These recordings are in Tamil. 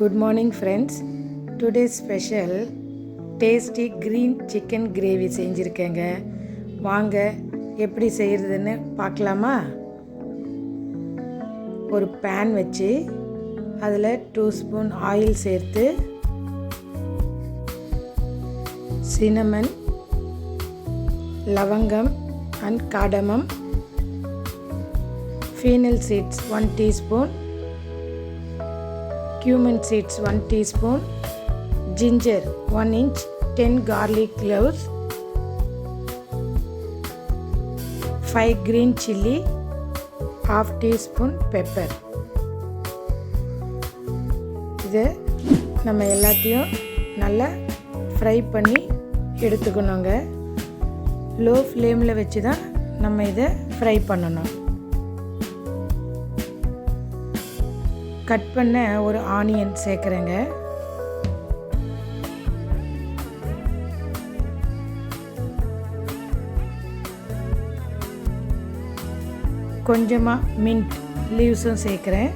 Good morning friends. Today's special tasty green chicken gravy செஞ்சிருக்கேங்க. வாங்க எப்படி செய்யறதுன்னு பார்க்கலாமா? ஒரு pan வச்சு அதில் 2 ஸ்பூன் ஆயில் சேர்த்து cinnamon, லவங்கம் and cardamom, fennel seeds 1 teaspoon, cumin seeds 1 teaspoon, ginger 1 inch, 10 garlic cloves, 5 green chilli, half teaspoon pepper. இது நம்ம எல்லாத்தையும் நல்லா ஃப்ரை பண்ணி எடுத்துக்கணுங்க. லோ ஃப்ளேமில் வச்சு தான் நம்ம இதை ஃப்ரை பண்ணணும். கட் பண்ண ஒரு ஆனியன் சேர்க்குறேங்க. கொஞ்சமாக மின்ட் லீவ்ஸும் சேர்க்குறேன்.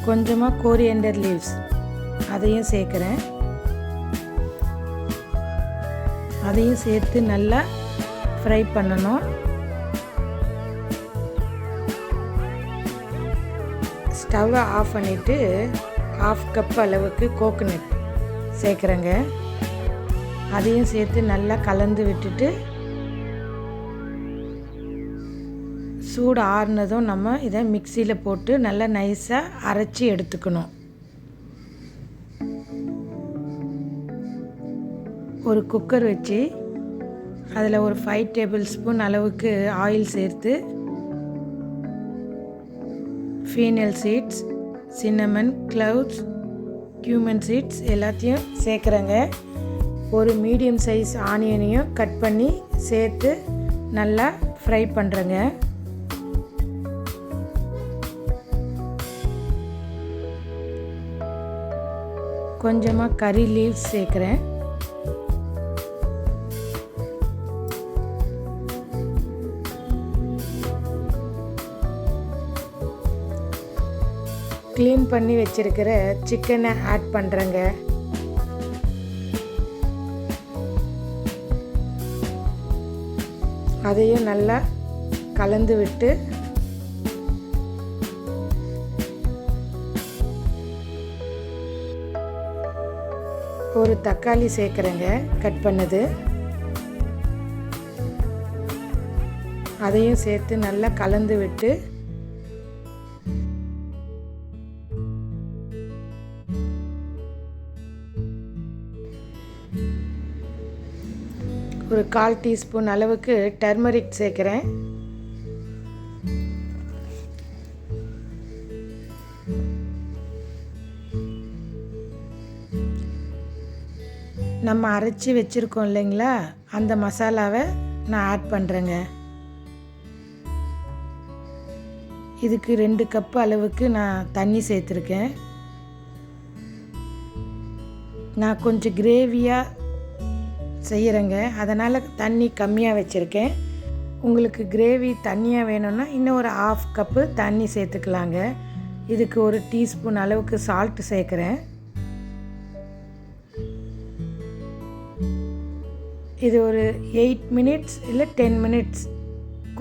கொஞ்சமாக கோரியண்டர் லீவ்ஸ் அதையும் சேர்க்குறேன். அதையும் சேர்த்து நல்லா ஃப்ரை பண்ணணும். ஸ்டவ்வை ஆஃப் பண்ணிவிட்டு 1/2 கப் அளவுக்கு கோகோனட் சேர்க்குறேங்க. அதையும் சேர்த்து நல்லா கலந்து விட்டுட்டு சூடு ஆறுனதும் நம்ம இதை மிக்சியில் போட்டு நல்லா நைஸாக அரைச்சி எடுத்துக்கணும். ஒரு குக்கர் வச்சு அதில் ஒரு 5 டேபிள் ஸ்பூன் அளவுக்கு ஆயில் சேர்த்து fennel seeds, cinnamon, cloves, cumin seeds எல்லாத்தையும் சேர்க்குறேங்க. ஒரு மீடியம் சைஸ் ஆனியனையும் கட் பண்ணி சேர்த்து நல்லா ஃப்ரை பண்ணுறேங்க. கொஞ்சமாக கறி லீவ்ஸ் சேர்க்குறேன். க்ளீன் பண்ணி வச்சிருக்கிற சிக்கனை ஆட் பண்ணுறேங்க. அதையும் நல்லா கலந்து விட்டு ஒரு தக்காளி சேர்க்குறேங்க, கட் பண்ணது. அதையும் சேர்த்து நல்லா கலந்து விட்டு ஒரு 1/4 டீஸ்பூன் அளவுக்கு டர்மரிக் சேர்க்குறேன். நம்ம அரைச்சி வச்சுருக்கோம் இல்லைங்களா, அந்த மசாலாவை நான் ஆட் பண்ணுறேங்க. இதுக்கு 2 கப் அளவுக்கு நான் தண்ணி சேர்த்துருக்கேன். நான் கொஞ்சம் கிரேவியாக செய்கிறேங்க, அதனால் தண்ணி கம்மியாக வச்சுருக்கேன். உங்களுக்கு கிரேவி தண்ணியாக வேணும்னா இன்னும் ஒரு 1/2 கப்பு தண்ணி சேர்த்துக்கலாங்க. இதுக்கு ஒரு டீஸ்பூன் அளவுக்கு சால்ட் சேர்க்குறேன். இது ஒரு 8 மினிட்ஸ் இல்லை 10 மினிட்ஸ்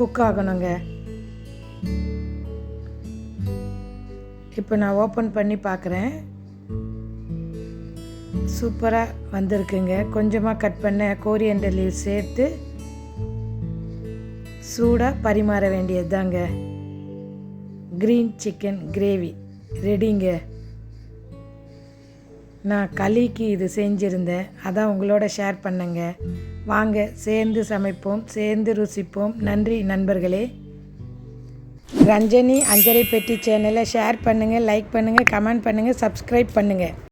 குக் ஆகணுங்க. இப்போ நான் ஓப்பன் பண்ணி பார்க்குறேன். சூப்பராக வந்திருக்குங்க. கொஞ்சமாக கட் பண்ண கோரியண்டர் லீவ் சேர்த்து சூடாக பரிமாற வேண்டியது தாங்க. க்ரீன் சிக்கன் கிரேவி ரெடிங்க. நான் களிக்கு இது செஞ்சுருந்தேன், அதான் உங்களோட ஷேர் பண்ணேங்க. வாங்க சேர்ந்து சமைப்போம், சேர்ந்து ருசிப்போம். நன்றி நண்பர்களே. ரஞ்சனி அஞ்சரை பெட்டி சேனலை ஷேர் பண்ணுங்கள், லைக் பண்ணுங்கள், கமெண்ட் பண்ணுங்கள், சப்ஸ்கிரைப் பண்ணுங்கள்.